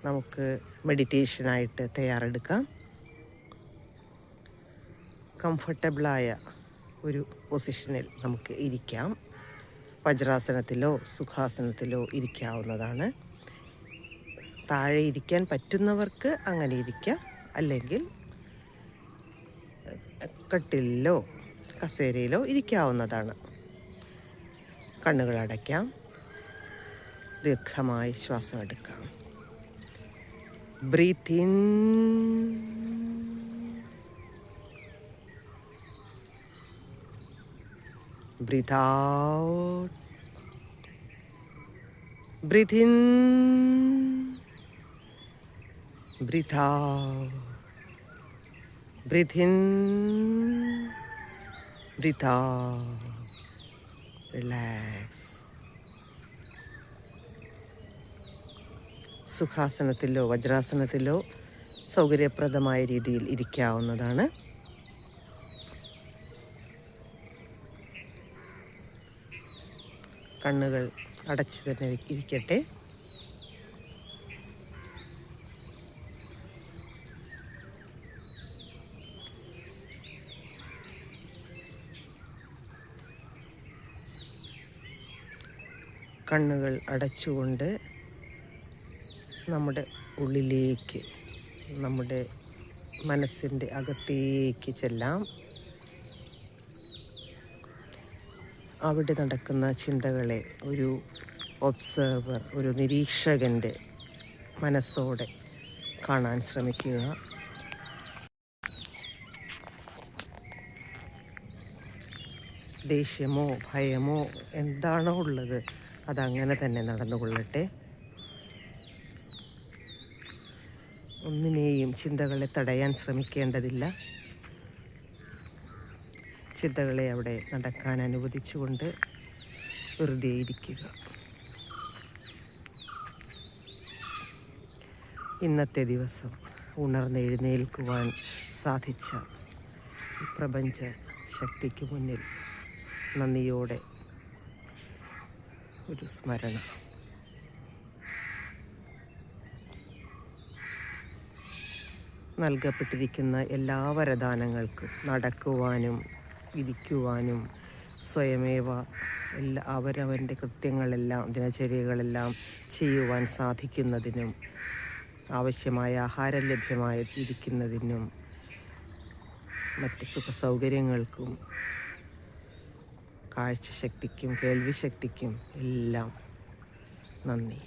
നമുക്ക് മെഡിറ്റേഷനായിട്ട് തയ്യാറെടുക്കാം. കംഫർട്ടബിളായ ഒരു പൊസിഷനിൽ നമുക്ക് ഇരിക്കാം. വജ്രാസനത്തിലോ സുഖാസനത്തിലോ ഇരിക്കാവുന്നതാണ്. താഴെ ഇരിക്കാൻ പറ്റുന്നവർക്ക് അങ്ങനെ ഇരിക്കാം, അല്ലെങ്കിൽ കട്ടിലിലോ കസേരയിലോ ഇരിക്കാവുന്നതാണ്. കണ്ണുകൾ അടയ്ക്കാം. ദീർഘമായി ശ്വാസം എടുക്കാം. Breathe in, breathe out, breathe in, breathe out, breathe in, breathe out. Relax. സുഖാസനത്തിലോ വജ്രാസനത്തിലോ സൗകര്യപ്രദമായ രീതിയിൽ ഇരിക്കാവുന്നതാണ്. കണ്ണുകൾ അടച്ചു തന്നെ ഇരിക്കട്ടെ. കണ്ണുകൾ അടച്ചുകൊണ്ട് നമ്മുടെ ഉള്ളിലേക്ക്, നമ്മുടെ മനസ്സിൻ്റെ അകത്തേക്ക് ചെല്ലാം. അവിടെ നടക്കുന്ന ചിന്തകളെ ഒരു ഒബ്സർവർ, ഒരു നിരീക്ഷകൻ്റെ മനസ്സോടെ കാണാൻ ശ്രമിക്കുക. ദേഷ്യമോ ഭയമോ എന്താണോ ഉള്ളത് അതങ്ങനെ തന്നെ നടന്നുകൊള്ളട്ടെ. ഒന്നിനെയും ചിന്തകളെ തടയാൻ ശ്രമിക്കേണ്ടതില്ല. ചിന്തകളെ അവിടെ നടക്കാൻ അനുവദിച്ചുകൊണ്ട് വെറുതെ ഇരിക്കുക. ഇന്നത്തെ ദിവസം ഉണർന്നെഴുന്നേൽക്കുവാൻ സാധിച്ച ഈ പ്രപഞ്ച ശക്തിക്ക് മുന്നിൽ നന്ദിയോടെ ഒരു സ്മരണ. നൽകപ്പെട്ടിരിക്കുന്ന എല്ലാ വരദാനങ്ങൾക്കും നടക്കുവാനും ഇരിക്കുവാനും സ്വയമേവ അവരവൻ്റെ കൃത്യങ്ങളെല്ലാം ദിനചര്യകളെല്ലാം ചെയ്യുവാൻ സാധിക്കുന്നതിനും ആവശ്യമായ ആഹാരം ലഭ്യമായിരിക്കുന്നതിനും മറ്റ് സുഖസൗകര്യങ്ങൾക്കും കാഴ്ചശക്തിക്കും കേൾവിശക്തിക്കും എല്ലാം നന്ദി.